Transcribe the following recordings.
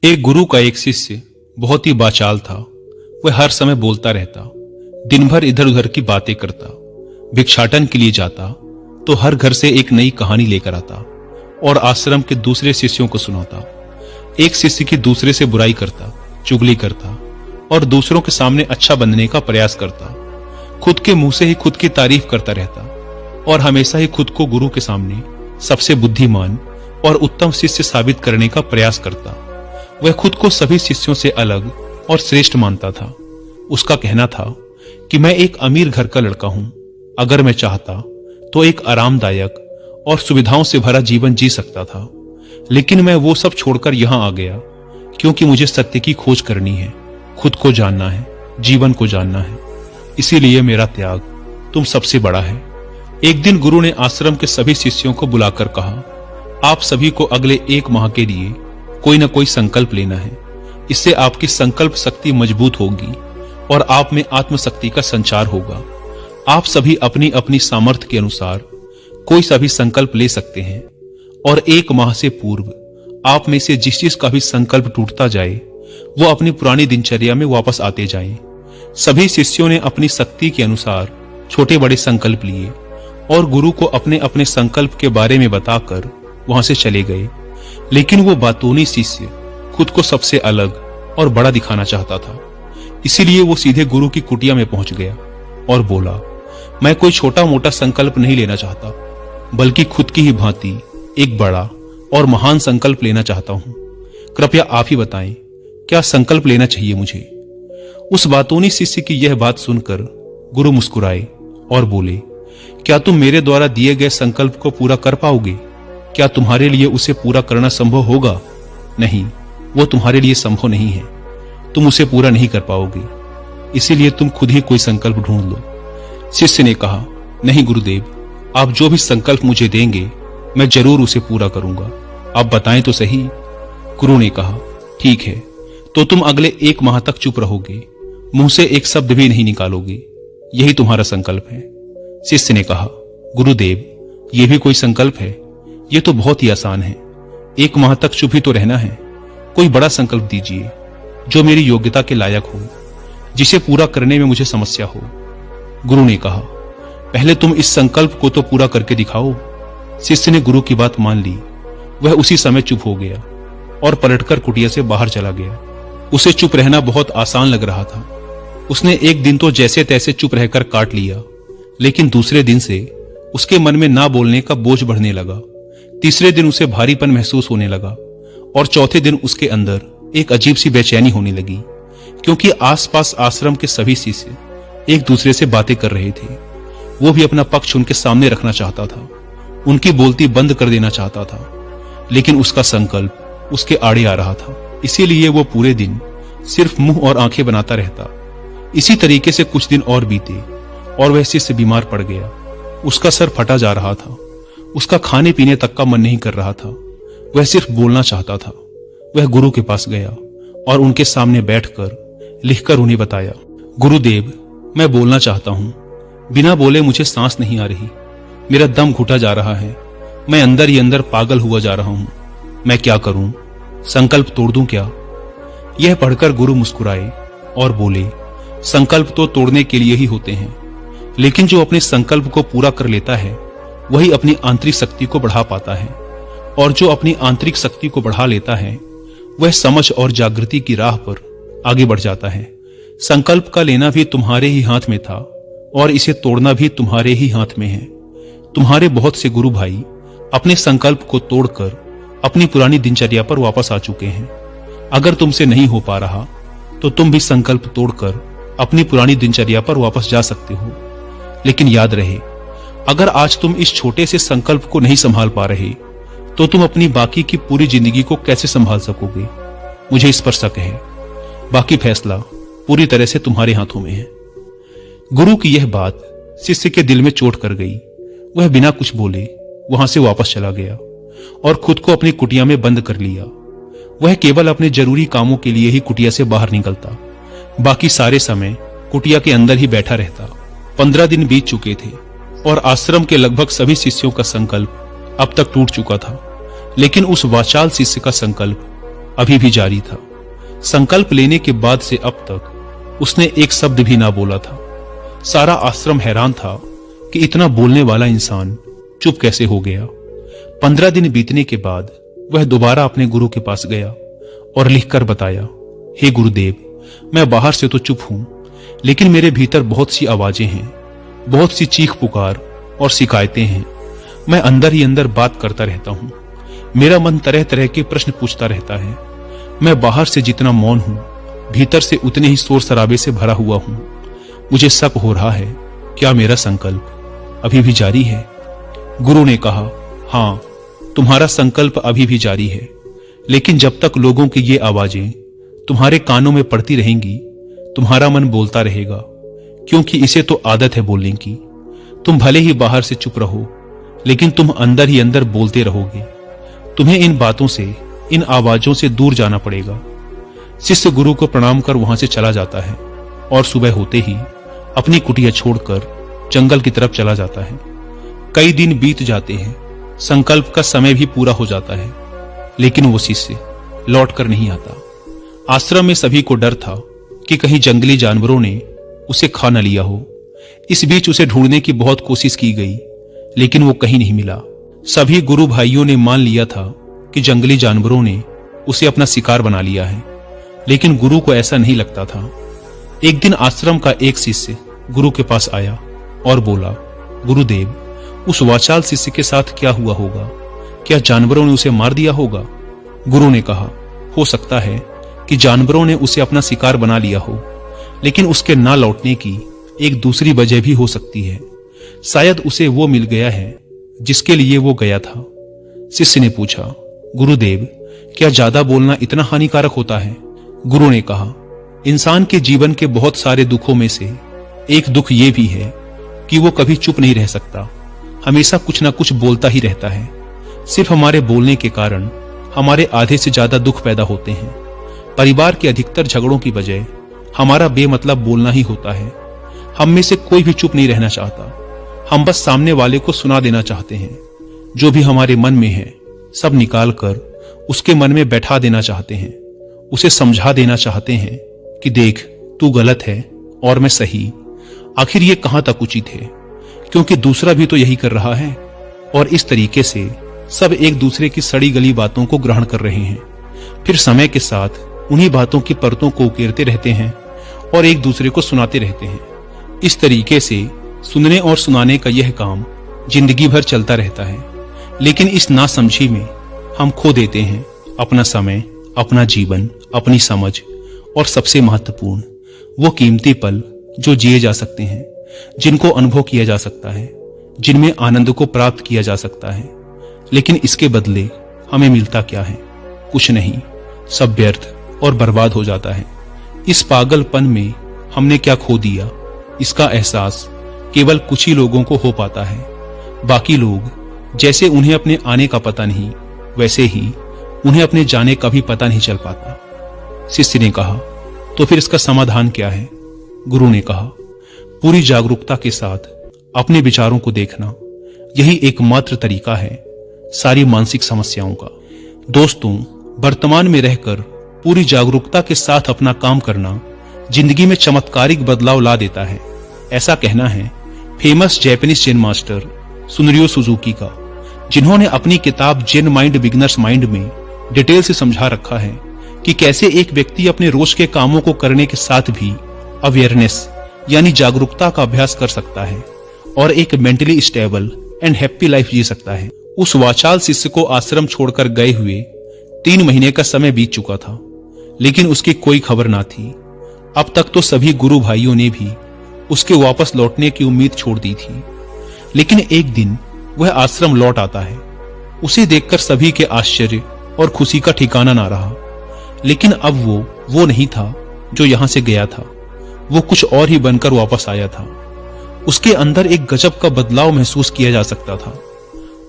एक गुरु का एक शिष्य बहुत ही बाचाल था। वह हर समय बोलता रहता, दिन भर इधर उधर की बातें करता। भिक्षाटन के लिए जाता तो हर घर से एक नई कहानी लेकर आता और आश्रम के दूसरे शिष्यों को सुनाता। एक शिष्य की दूसरे से बुराई करता, चुगली करता और दूसरों के सामने अच्छा बनने का प्रयास करता। खुद के मुंह से ही खुद की तारीफ करता रहता और हमेशा ही खुद को गुरु के सामने सबसे बुद्धिमान और उत्तम शिष्य साबित करने का प्रयास करता। वह खुद को सभी शिष्यों से अलग और श्रेष्ठ मानता था। उसका कहना था कि मैं एक अमीर घर का लड़का हूं। अगर मैं चाहता तो एक आरामदायक और सुविधाओं से भरा जीवन जी सकता था, लेकिन मैं वो सब छोड़कर यहां आ गया क्योंकि मुझे सत्य की खोज करनी है, खुद को जानना है, जीवन को जानना है। इसीलिए मेरा त्याग तुम सबसे बड़ा है। एक दिन गुरु ने आश्रम के सभी शिष्यों को बुलाकर कहा, आप सभी को अगले 1 माह के लिए कोई न कोई संकल्प लेना है। इससे आपकी संकल्प शक्ति मजबूत होगी और आप में आत्मशक्ति का संचार होगा। आप सभी अपनी अपनी सामर्थ्य के अनुसार कोई सा भी संकल्प ले सकते हैं और 1 माह से पूर्व आप में से जिस चीज का भी संकल्प टूटता जाए वो अपनी पुरानी दिनचर्या में वापस आते जाएं। सभी शिष्यों ने अपनी शक्ति के अनुसार छोटे बड़े संकल्प लिए और गुरु को अपने अपने संकल्प के बारे में बताकर वहां से चले गए। लेकिन वो बातूनी शिष्य खुद को सबसे अलग और बड़ा दिखाना चाहता था। इसीलिए वो सीधे गुरु की कुटिया में पहुंच गया और बोला, मैं कोई छोटा मोटा संकल्प नहीं लेना चाहता, बल्कि खुद की ही भांति एक बड़ा और महान संकल्प लेना चाहता हूं। कृपया आप ही बताएं, क्या संकल्प लेना चाहिए मुझे? उस बातूनी शिष्य की यह बात सुनकर गुरु मुस्कुराए और बोले, क्या तुम मेरे द्वारा दिए गए संकल्प को पूरा कर पाओगे? क्या तुम्हारे लिए उसे पूरा करना संभव होगा? नहीं, वो तुम्हारे लिए संभव नहीं है। तुम उसे पूरा नहीं कर पाओगे, इसीलिए तुम खुद ही कोई संकल्प ढूंढ लो। शिष्य ने कहा, नहीं गुरुदेव, आप जो भी संकल्प मुझे देंगे मैं जरूर उसे पूरा करूंगा। आप बताएं तो सही। गुरु ने कहा, ठीक है, तो तुम अगले 1 माह तक चुप रहोगे, मुंह से एक शब्द भी नहीं निकालोगे। यही तुम्हारा संकल्प है। शिष्य ने कहा, गुरुदेव, यह भी कोई संकल्प है? यह तो बहुत ही आसान है। 1 माह तक चुप ही तो रहना है। कोई बड़ा संकल्प दीजिए जो मेरी योग्यता के लायक हो, जिसे पूरा करने में मुझे समस्या हो। गुरु ने कहा, पहले तुम इस संकल्प को तो पूरा करके दिखाओ। शिष्य ने गुरु की बात मान ली। वह उसी समय चुप हो गया और पलटकर कुटिया से बाहर चला गया। उसे चुप रहना बहुत आसान लग रहा था। उसने एक दिन तो जैसे तैसे चुप रहकर काट लिया, लेकिन दूसरे दिन से उसके मन में ना बोलने का बोझ बढ़ने लगा। तीसरे दिन उसे भारीपन महसूस होने लगा और चौथे दिन उसके अंदर एक अजीब सी बेचैनी होने लगी, क्योंकि आसपास आश्रम के सभी शिष्य एक दूसरे से बातें कर रहे थे। वो भी अपना पक्ष उनके सामने रखना चाहता था, उनकी बोलती बंद कर देना चाहता था, लेकिन उसका संकल्प उसके आड़े आ रहा था। इसीलिए वो पूरे दिन सिर्फ मुंह और आंखें बनाता रहता। इसी तरीके से कुछ दिन और बीते और वह शिष्य बीमार पड़ गया। उसका सर फटा जा रहा था। उसका खाने पीने तक का मन नहीं कर रहा था। वह सिर्फ बोलना चाहता था। वह गुरु के पास गया और उनके सामने बैठकर लिखकर उन्हें बताया, गुरुदेव, मैं बोलना चाहता हूं। बिना बोले मुझे सांस नहीं आ रही। मेरा दम घुटा जा रहा है। मैं अंदर ही अंदर पागल हुआ जा रहा हूं। मैं क्या करूं? संकल्प तोड़ दूं क्या? यह पढ़कर गुरु मुस्कुराए और बोले, संकल्प तो तोड़ने के लिए ही होते हैं, लेकिन जो अपने संकल्प को पूरा कर लेता है वही अपनी आंतरिक शक्ति को बढ़ा पाता है, और जो अपनी आंतरिक शक्ति को बढ़ा लेता है वह समझ और जागृति की राह पर आगे बढ़ जाता है। संकल्प का लेना भी तुम्हारे ही हाथ में था और इसे तोड़ना भी तुम्हारे ही हाथ में है। तुम्हारे बहुत से गुरु भाई अपने संकल्प को तोड़कर अपनी पुरानी दिनचर्या पर वापस आ चुके हैं। अगर तुमसे नहीं हो पा रहा तो तुम भी संकल्प तोड़कर अपनी पुरानी दिनचर्या पर वापस जा सकते हो। लेकिन याद रहे, अगर आज तुम इस छोटे से संकल्प को नहीं संभाल पा रहे तो तुम अपनी बाकी की पूरी जिंदगी को कैसे संभाल सकोगे? मुझे इस पर शक है। बाकी फैसला पूरी तरह से तुम्हारे हाथों में है। गुरु की यह बात शिष्य के दिल में चोट कर गई। वह बिना कुछ बोले वहां से वापस चला गया और खुद को अपनी कुटिया में बंद कर लिया। वह केवल अपने जरूरी कामों के लिए ही कुटिया से बाहर निकलता, बाकी सारे समय कुटिया के अंदर ही बैठा रहता। 15 दिन बीत चुके थे और आश्रम के लगभग सभी शिष्यों का संकल्प अब तक टूट चुका था, लेकिन उस वाचाल शिष्य का संकल्प अभी भी जारी था। संकल्प लेने के बाद से अब तक उसने एक शब्द भी ना बोला था। सारा आश्रम हैरान था कि इतना बोलने वाला इंसान चुप कैसे हो गया। 15 दिन बीतने के बाद वह दोबारा अपने गुरु के पास गया और लिखकर बताया, हे गुरुदेव, मैं बाहर से तो चुप हूं, लेकिन मेरे भीतर बहुत सी आवाजें हैं, बहुत सी चीख पुकार और शिकायतें हैं। मैं अंदर ही अंदर बात करता रहता हूं। मेरा मन तरह तरह के प्रश्न पूछता रहता है। मैं बाहर से जितना मौन हूं, भीतर से उतने ही शोर शराबे से भरा हुआ हूं। मुझे शक हो रहा है, क्या मेरा संकल्प अभी भी जारी है? गुरु ने कहा, हां, तुम्हारा संकल्प अभी भी जारी है, लेकिन जब तक लोगों की ये आवाजें तुम्हारे कानों में पड़ती रहेंगी, तुम्हारा मन बोलता रहेगा, क्योंकि इसे तो आदत है बोलने की। तुम भले ही बाहर से चुप रहो, लेकिन तुम अंदर ही अंदर बोलते रहोगे। तुम्हें इन बातों से, इन आवाजों से दूर जाना पड़ेगा। शिष्य गुरु को प्रणाम कर वहां से चला जाता है और सुबह होते ही अपनी कुटिया छोड़कर जंगल की तरफ चला जाता है। कई दिन बीत जाते हैं, संकल्प का समय भी पूरा हो जाता है, लेकिन वो शिष्य लौट कर नहीं आता। आश्रम में सभी को डर था कि कहीं जंगली जानवरों ने उसे खा न लिया हो। इस बीच उसे ढूंढने की बहुत कोशिश की गई, लेकिन वो कहीं नहीं मिला। सभी गुरु भाइयों ने मान लिया था कि जंगली जानवरों ने उसे अपना शिकार बना लिया है, लेकिन गुरु को ऐसा नहीं लगता था। एक दिन आश्रम का एक शिष्य गुरु के पास आया और बोला, गुरुदेव, उस वाचाल शिष्य के साथ क्या हुआ होगा? क्या जानवरों ने उसे मार दिया होगा? गुरु ने कहा, हो सकता है कि जानवरों ने उसे अपना शिकार बना लिया हो, लेकिन उसके ना लौटने की एक दूसरी वजह भी हो सकती है। शायद उसे वो मिल गया है जिसके लिए वो गया था। शिष्य ने पूछा, गुरुदेव, क्या ज्यादा बोलना इतना हानिकारक होता है? गुरु ने कहा, इंसान के जीवन के बहुत सारे दुखों में से एक दुख ये भी है कि वो कभी चुप नहीं रह सकता, हमेशा कुछ ना कुछ बोलता ही रहता है। सिर्फ हमारे बोलने के कारण हमारे आधे से ज्यादा दुख पैदा होते हैं। परिवार के अधिकतर झगड़ों की वजह हमारा बेमतलब बोलना ही होता है। हम में से कोई भी चुप नहीं रहना चाहता। हम बस सामने वाले को सुना देना चाहते हैं। जो भी हमारे मन में है सब निकाल कर उसके मन में बैठा देना चाहते हैं। उसे समझा देना चाहते हैं कि देख, तू गलत है और मैं सही। आखिर ये कहां तक उचित है, क्योंकि दूसरा भी तो यही कर रहा है। और इस तरीके से सब एक दूसरे की सड़ी गली बातों को ग्रहण कर रहे हैं। फिर समय के साथ उन्हीं बातों की परतों को उकेरते रहते हैं और एक दूसरे को सुनाते रहते हैं। इस तरीके से सुनने और सुनाने का यह काम जिंदगी भर चलता रहता है। लेकिन इस नासमझी में हम खो देते हैं अपना समय, अपना जीवन, अपनी समझ और सबसे महत्वपूर्ण वो कीमती पल जो जिए जा सकते हैं, जिनको अनुभव किया जा सकता है, जिनमें आनंद को प्राप्त किया जा सकता है। लेकिन इसके बदले हमें मिलता क्या है? कुछ नहीं, सब व्यर्थ और बर्बाद हो जाता है। इस पागलपन में हमने क्या खो दिया, इसका एहसास केवल कुछ ही लोगों को हो पाता है। बाकी लोग जैसे उन्हें अपने आने का पता नहीं, वैसे ही उन्हें अपने जाने का भी पता नहीं चल पाता। शिष्य ने कहा, तो फिर इसका समाधान क्या है? गुरु ने कहा, पूरी जागरूकता के साथ अपने विचारों को देखना, यही एकमात्र तरीका है सारी मानसिक समस्याओं का। दोस्तों, वर्तमान में रहकर पूरी जागरूकता के साथ अपना काम करना जिंदगी में चमत्कारिक बदलाव ला देता है। ऐसा कहना है फेमस जैपनीज जेन मास्टर सुनरियो सुजुकी का, जिन्होंने अपनी किताब जेन माइंड बिगिनर्स माइंड में डिटेल से समझा रखा है कि कैसे एक व्यक्ति अपने रोज के कामों को करने के साथ भी अवेयरनेस यानी जागरूकता का अभ्यास कर सकता है और एक mentally stable and happy life जी सकता है। उस वाचाल शिष्य को आश्रम छोड़कर गए हुए 3 महीने का समय बीत चुका था, लेकिन उसकी कोई खबर ना थी। अब तक तो सभी गुरु भाइयों ने भी उसके वापस लौटने की उम्मीद छोड़ दी थी, लेकिन एक दिन वह आश्रम लौट आता है। उसे देखकर सभी के आश्चर्य और खुशी का ठिकाना ना रहा। लेकिन अब वो नहीं था जो यहां से गया था, वो कुछ और ही बनकर वापस आया था। उसके अंदर एक गजब का बदलाव महसूस किया जा सकता था।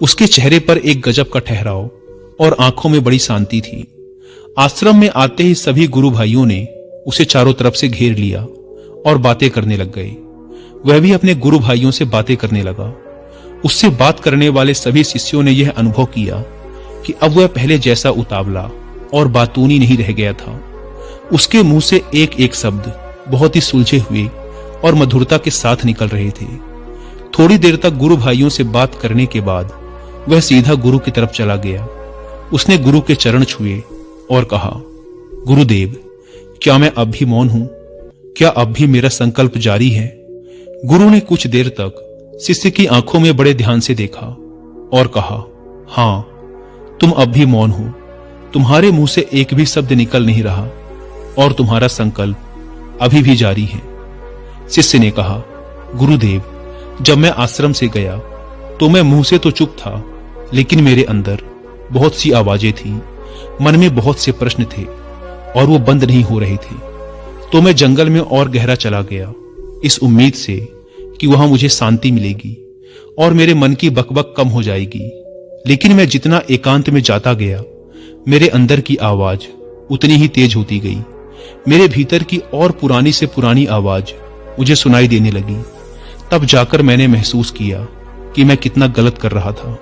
उसके चेहरे पर एक गजब का ठहराव और आंखों में बड़ी शांति थी। आश्रम में आते ही सभी गुरु भाइयों ने उसे चारों तरफ से घेर लिया और बातें करने लग गए। वह भी अपने गुरु भाइयों से बातें करने लगा। उससे बात करने वाले सभी शिष्यों ने यह अनुभव किया कि अब वह पहले जैसा उतावला, और बातूनी नहीं रह गया था। उसके मुंह से एक एक शब्द बहुत ही सुलझे हुए और मधुरता के साथ निकल रहे थे। थोड़ी देर तक गुरु भाइयों से बात करने के बाद वह सीधा गुरु की तरफ चला गया। उसने गुरु के चरण छुए और कहा, गुरुदेव, क्या मैं अब भी मौन हूं? क्या अब भी मेरा संकल्प जारी है? गुरु ने कुछ देर तक शिष्य की आंखों में बड़े ध्यान से देखा और कहा, हां, तुम अब भी मौन हो। तुम्हारे मुंह से एक भी शब्द निकल नहीं रहा और तुम्हारा संकल्प अभी भी जारी है। शिष्य ने कहा, गुरुदेव, जब मैं आश्रम से गया तो मैं मुंह से तो चुप था, लेकिन मेरे अंदर बहुत सी आवाजें थीं, मन में बहुत से प्रश्न थे और वो बंद नहीं हो रहे थे। तो मैं जंगल में और गहरा चला गया, इस उम्मीद से कि वहां मुझे शांति मिलेगी और मेरे मन की बकबक कम हो जाएगी। लेकिन मैं जितना एकांत में जाता गया, मेरे अंदर की आवाज उतनी ही तेज होती गई। मेरे भीतर की और पुरानी से पुरानी आवाज मुझे सुनाई देने लगी। तब जाकर मैंने महसूस किया कि मैं कितना गलत कर रहा था।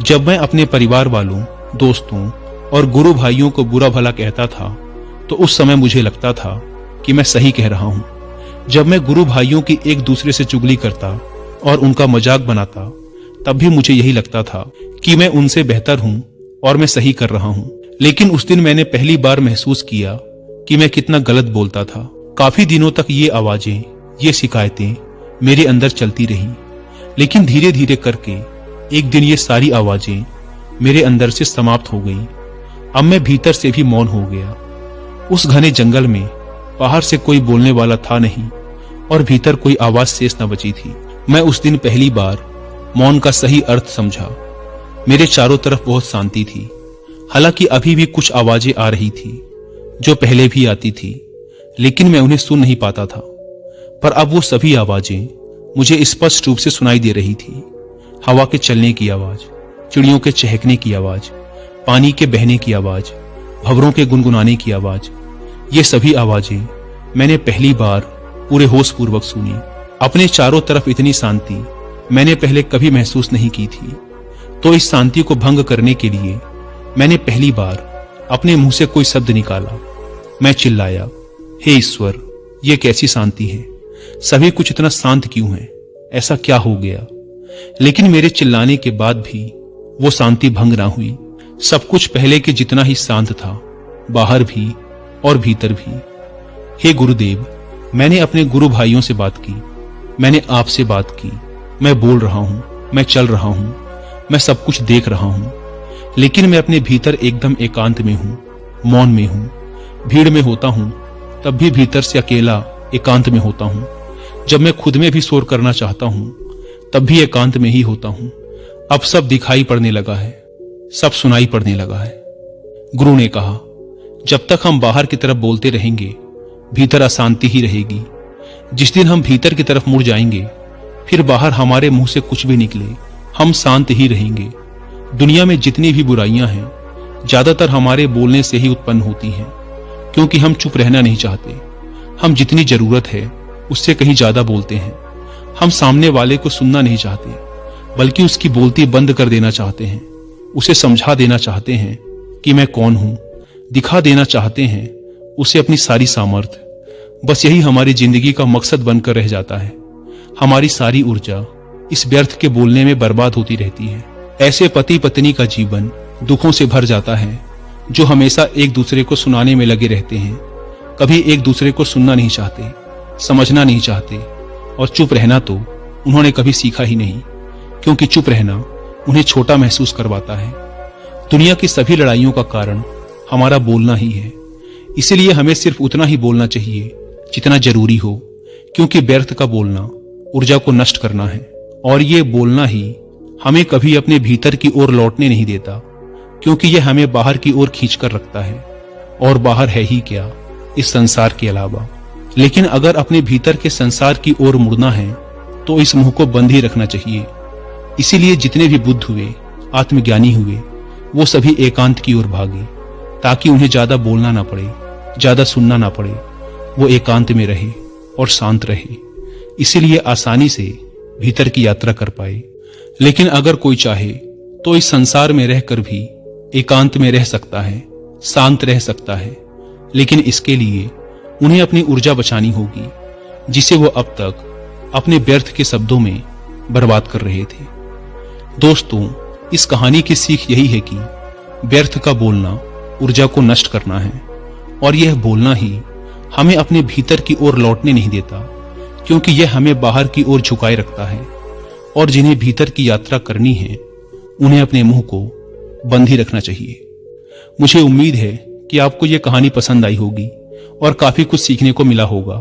जब मैं अपने परिवार वालों, दोस्तों और गुरु भाइयों को बुरा भला कहता था, तो उस समय मुझे लगता था कि मैं सही कह रहा हूं। जब मैं गुरु भाइयों की एक दूसरे से चुगली करता और उनका मजाक बनाता, तब भी मुझे यही लगता था कि मैं उनसे बेहतर हूं और मैं सही कर रहा हूं। लेकिन उस दिन मैंने पहली बार महसूस किया कि मैं कितना गलत बोलता था। काफी दिनों तक ये आवाजें, ये शिकायतें मेरे अंदर चलती रही, लेकिन धीरे धीरे करके एक दिन ये सारी आवाजें मेरे अंदर से समाप्त हो गई। अब मैं भीतर से भी मौन हो गया। उस घने जंगल में बाहर से कोई बोलने वाला था नहीं और भीतर कोई आवाज शेष न बची थी। मैं उस दिन पहली बार मौन का सही अर्थ समझा। मेरे चारों तरफ बहुत शांति थी। हालांकि अभी भी कुछ आवाजें आ रही थी जो पहले भी आती थी, लेकिन मैं उन्हें सुन नहीं पाता था। पर अब वो सभी आवाजें मुझे स्पष्ट रूप से सुनाई दे रही थी। हवा के चलने की आवाज, चिड़ियों के चहकने की आवाज, पानी के बहने की आवाज, भंवरों के गुनगुनाने की आवाज, ये सभी आवाजें मैंने पहली बार पूरे होश पूर्वक सुनी। अपने चारों तरफ इतनी शांति मैंने पहले कभी महसूस नहीं की थी। तो इस शांति को भंग करने के लिए मैंने पहली बार अपने मुंह से कोई शब्द निकाला। मैं चिल्लाया, हे ईश्वर, ये कैसी शांति है? सभी कुछ इतना शांत क्यों है? ऐसा क्या हो गया? लेकिन मेरे चिल्लाने के बाद भी वो शांति भंग ना हुई। सब कुछ पहले के जितना ही शांत था, बाहर भी और भीतर भी। हे गुरुदेव, मैंने अपने गुरु भाइयों से बात की, मैंने आपसे बात की। मैं बोल रहा हूं, मैं चल रहा हूं, मैं सब कुछ देख रहा हूं, लेकिन मैं अपने भीतर एकदम एकांत में हूं, मौन में हूं। भीड़ में होता हूं तब भी भीतर से अकेला एकांत में होता हूं। जब मैं खुद में भी शोर करना चाहता हूं तब भी एकांत में ही होता हूं। अब सब दिखाई पड़ने लगा है, सब सुनाई पड़ने लगा है। गुरु ने कहा, जब तक हम बाहर की तरफ बोलते रहेंगे, भीतर अशांति ही रहेगी। जिस दिन हम भीतर की तरफ मुड़ जाएंगे, फिर बाहर हमारे मुंह से कुछ भी निकले, हम शांत ही रहेंगे। दुनिया में जितनी भी बुराइयां हैं, ज्यादातर हमारे बोलने से ही उत्पन्न होती हैं, क्योंकि हम चुप रहना नहीं चाहते। हम जितनी जरूरत है उससे कहीं ज्यादा बोलते हैं। हम सामने वाले को सुनना नहीं चाहते, बल्कि उसकी बोलती बंद कर देना चाहते हैं। उसे समझा देना चाहते हैं कि मैं कौन हूं, दिखा देना चाहते हैं उसे अपनी सारी सामर्थ्य। बस यही हमारी जिंदगी का मकसद बनकर रह जाता है। हमारी सारी ऊर्जा इस व्यर्थ के बोलने में बर्बाद होती रहती है। ऐसे पति पत्नी का जीवन दुखों से भर जाता है, जो हमेशा एक दूसरे को सुनाने में लगे रहते हैं। कभी एक दूसरे को सुनना नहीं चाहते, समझना नहीं चाहते, और चुप रहना तो उन्होंने कभी सीखा ही नहीं, क्योंकि चुप रहना उन्हें छोटा महसूस करवाता है। दुनिया की सभी लड़ाइयों का कारण हमारा बोलना ही है। इसलिए हमें सिर्फ उतना ही बोलना चाहिए जितना जरूरी हो, क्योंकि व्यर्थ का बोलना ऊर्जा को नष्ट करना है, और ये बोलना ही हमें कभी अपने भीतर की ओर लौटने नहीं देता, क्योंकि यह हमें बाहर की ओर खींचकर रखता है। और बाहर है ही क्या इस संसार के अलावा। लेकिन अगर अपने भीतर के संसार की ओर मुड़ना है तो इस मुंह को बंद ही रखना चाहिए। इसीलिए जितने भी बुद्ध हुए, आत्मज्ञानी हुए, वो सभी एकांत की ओर भागे, ताकि उन्हें ज्यादा बोलना ना पड़े, ज्यादा सुनना ना पड़े। वो एकांत में रहे और शांत रहे, इसीलिए आसानी से भीतर की यात्रा कर पाए। लेकिन अगर कोई चाहे तो इस संसार में रहकर भी एकांत में रह सकता है, शांत रह सकता है, लेकिन इसके लिए उन्हें अपनी ऊर्जा बचानी होगी, जिसे वो अब तक अपने व्यर्थ के शब्दों में बर्बाद कर रहे थे। दोस्तों, इस कहानी की सीख यही है कि व्यर्थ का बोलना ऊर्जा को नष्ट करना है, और यह बोलना ही हमें अपने भीतर की ओर लौटने नहीं देता, क्योंकि यह हमें बाहर की ओर झुकाए रखता है, और जिन्हें भीतर की यात्रा करनी है उन्हें अपने मुंह को बंद ही रखना चाहिए। मुझे उम्मीद है कि आपको यह कहानी पसंद आई होगी और काफी कुछ सीखने को मिला होगा।